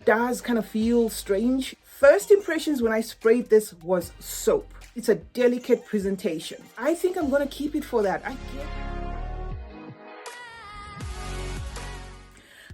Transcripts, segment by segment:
does kind of feel strange. First impressions when I sprayed this was soap. It's a delicate presentation. I think I'm gonna keep it for that.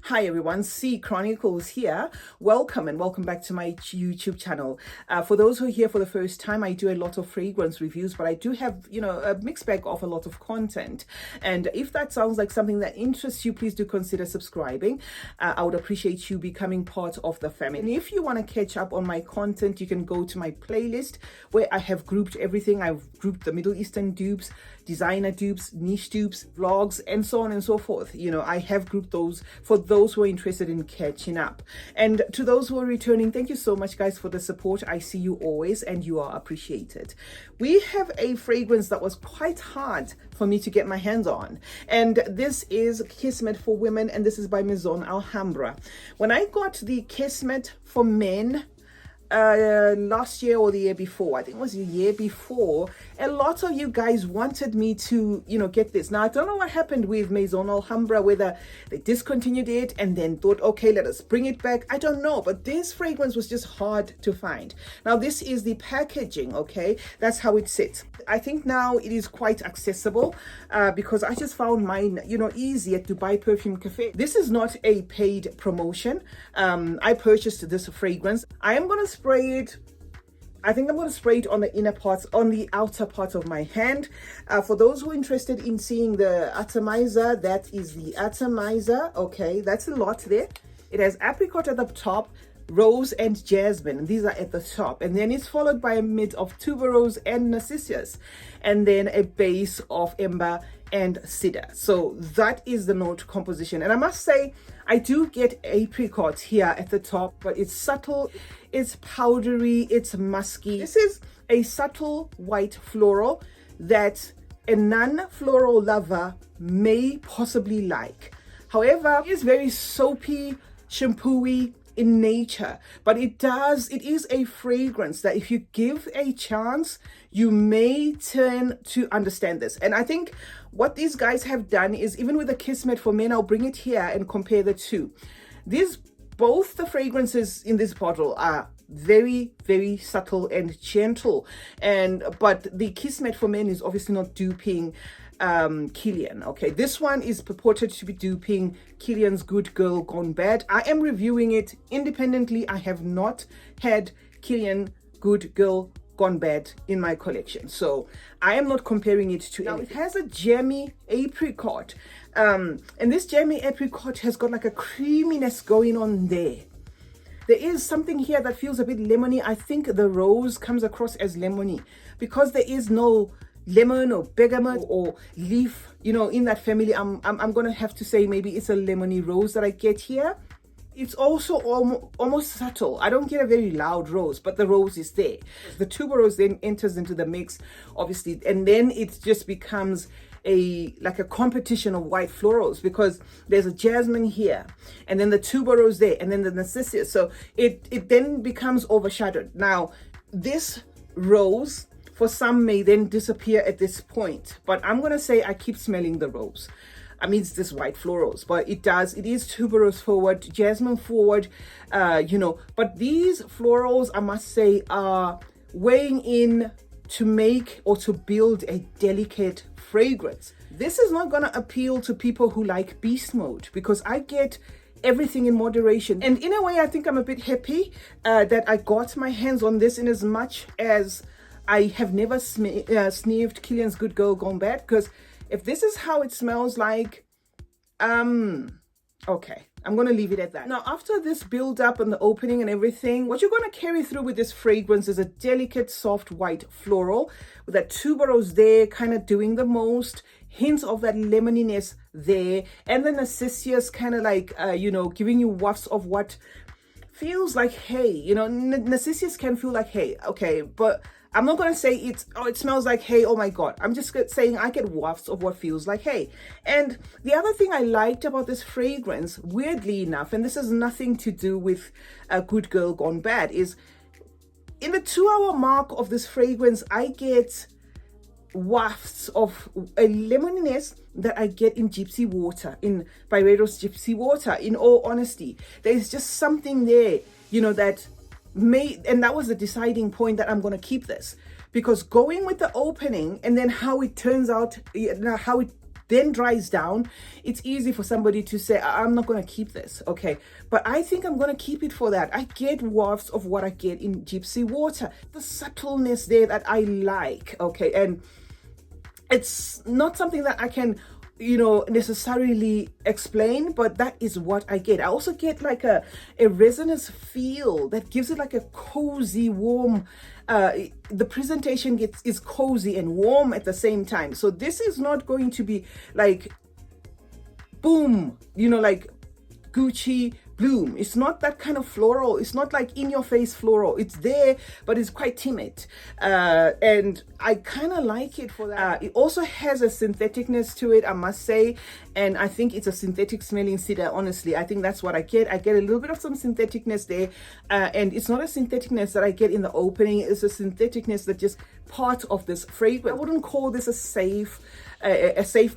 Hi everyone, CeeChronicles here. Welcome and welcome back to my YouTube channel. For those who are here for the first time, I do a lot of fragrance reviews, but I do have, a mixed bag of a lot of content. And if that sounds like something that interests you, please do consider subscribing. I would appreciate you becoming part of the family. And if you want to catch up on my content, you can go to my playlist where I have grouped everything. I've grouped the Middle Eastern dupes, designer dupes, niche dupes, vlogs, and so on and so forth. I have grouped those for those who are interested in catching up. And to those who are returning, thank you so much, guys, for the support. I see you always and you are appreciated. We have a fragrance that was quite hard for me to get my hands on, and this is Kismet for women, and this is by Maison Alhambra. When I got the Kismet for men last year or the year before, I think it was the year before, a lot of you guys wanted me to get this. Now I don't know what happened with Maison Alhambra, whether they discontinued it and then thought, okay, let us bring it back. I don't know, but this fragrance was just hard to find. Now this is the packaging, okay? That's how it sits. I think now it is quite accessible because I just found mine easy at Dubai Perfume Cafe. This is not a paid promotion. I purchased this fragrance. I am going to spray it. I think I'm going to spray it on the inner parts, on the outer part of my hand. For those who are interested in seeing the atomizer, that is the atomizer. Okay, that's a lot there. It has apricot at the top, rose and jasmine, and these are at the top, and then it's followed by a mid of tuberose and narcissus, and then a base of amber and cedar. So that is the note composition, and I must say I do get apricot here at the top, but it's subtle, it's powdery, it's musky. This is a subtle white floral that a non-floral lover may possibly like. However, it is very soapy, shampooy in nature, but it is a fragrance that if you give a chance, you may turn to understand this. And I think what these guys have done is, even with the Kismet for men, I'll bring it here and compare the two. Both the fragrances in this bottle are very, very subtle and gentle, but the Kismet for men is obviously not duping Kilian. Okay, this one is purported to be duping Kilian's Good Girl Gone Bad. I am reviewing it independently. I have not had Kilian Good Girl Gone Bad in my collection, so I am not comparing it to anything. It has a jammy apricot, and this jammy apricot has got like a creaminess going on there. There is something here that feels a bit lemony. I think the rose comes across as lemony because there is no lemon or bergamot or leaf in that family. I'm gonna have to say maybe it's a lemony rose that I get here. It's also almost subtle. I don't get a very loud rose, but the rose is there. The tuberose then enters into the mix, obviously, and then it just becomes like a competition of white florals, because there's a jasmine here, and then the tuberose there, and then the narcissus. So it then becomes overshadowed. Now, this rose for some may then disappear at this point, but I'm gonna say I keep smelling the rose. I mean, it's this white florals, but it is tuberose forward, jasmine forward, but these florals, I must say, are weighing in to make or to build a delicate fragrance. This is not going to appeal to people who like beast mode, because I get everything in moderation. And in a way, I think I'm a bit happy that I got my hands on this, in as much as I have never sniffed Kilian's Good Girl Gone Bad, because if this is how it smells like, okay, I'm going to leave it at that. Now, after this build up and the opening and everything, what you're going to carry through with this fragrance is a delicate, soft white floral with that tuberose there kind of doing the most, hints of that lemoniness there, and the narcissus kind of like, giving you wafts of what feels like hay. Narcissus can feel like hay, okay, but I'm not going to say it smells like hay, oh my god. I'm just saying I get wafts of what feels like hay. And the other thing I liked about this fragrance, weirdly enough, and this has nothing to do with a Good Girl Gone Bad, is in the 2-hour mark of this fragrance, I get wafts of a lemoniness that I get in Gypsy Water, in Byredo's Gypsy Water. In all honesty, there's just something there, you know, that made, and that was the deciding point that I'm going to keep this, because going with the opening and then how it turns out, how it then dries down, it's easy for somebody to say, I'm not going to keep this. Okay, but I think I'm going to keep it for that. I get wafts of what I get in Gypsy Water, the subtleness there that I like. Okay, and it's not something that I can, you know, necessarily explain, but that is what I get. I also get like a resinous feel that gives it like a cozy, warm, the presentation is cozy and warm at the same time. So this is not going to be like, boom, you know, like Gucci bloom. It's not that kind of floral. It's not like in your face floral. It's there, but it's quite timid, and I kind of like it for that. It also has a syntheticness to it, I must say, and I think it's a synthetic smelling cedar. Honestly, I think that's what I get. I get a little bit of some syntheticness there, and it's not a syntheticness that I get in the opening. It's a syntheticness that just part of this fragrance. I wouldn't call this a safe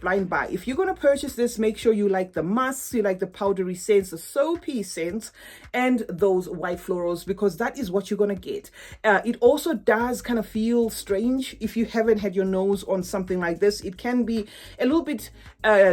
blind buy. If you're going to purchase this, make sure you like the musks, you like the powdery scents, the soapy scents, and those white florals, because that is what you're going to get. It also does kind of feel strange if you haven't had your nose on something like this. It can be a little bit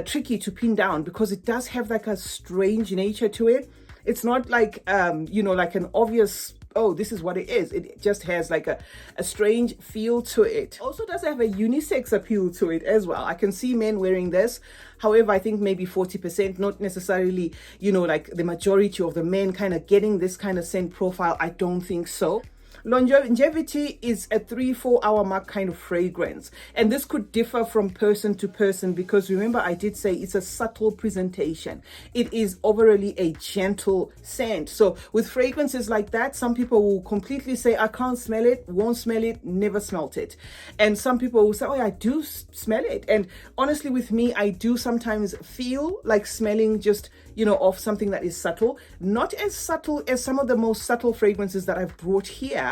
tricky to pin down, because it does have like a strange nature to it. It's not like you know, like an obvious, oh, this is what it is. It just has like a strange feel to it. Also does have a unisex appeal to it as well. I can see men wearing this. However, I think maybe 40%, not necessarily, you know, like the majority of the men kind of getting this kind of scent profile. I don't think so. Longevity is a 3-4 hour mark kind of fragrance, and this could differ from person to person, because remember I did say it's a subtle presentation. It is overall a gentle scent. So with fragrances like that, some people will completely say, I can't smell it, won't smell it, never smelt it. And some people will say, oh, I do smell it. And honestly, with me, I do sometimes feel like smelling just, you know, of something that is subtle, not as subtle as some of the most subtle fragrances that I've brought here,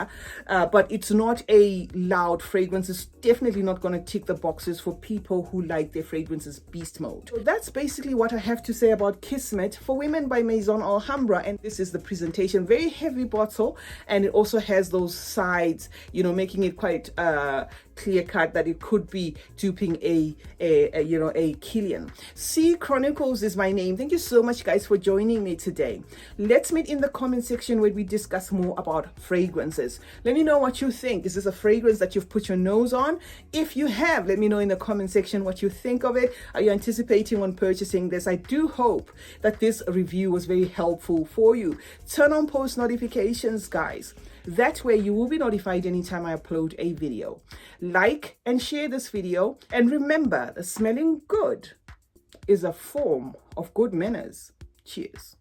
but it's not a loud fragrance. It's definitely not going to tick the boxes for people who like their fragrances beast mode. So that's basically what I have to say about Kismet for Women by Maison Alhambra. And this is the presentation. Very heavy bottle, and it also has those sides, you know, making it quite clear cut that it could be duping a you know, a Killian. CeeChronicles is my name. Thank you so much, guys, for joining me today. Let's meet in the comment section where we discuss more about fragrances. Let me know what you think. Is this a fragrance that you've put your nose on? If you have, let me know in the comment section what you think of it. Are you anticipating on purchasing this? I do hope that this review was very helpful for you. Turn on post notifications, guys. That way you will be notified anytime I upload a video. Like and share this video. And remember, that smelling good is a form of good manners. Cheers.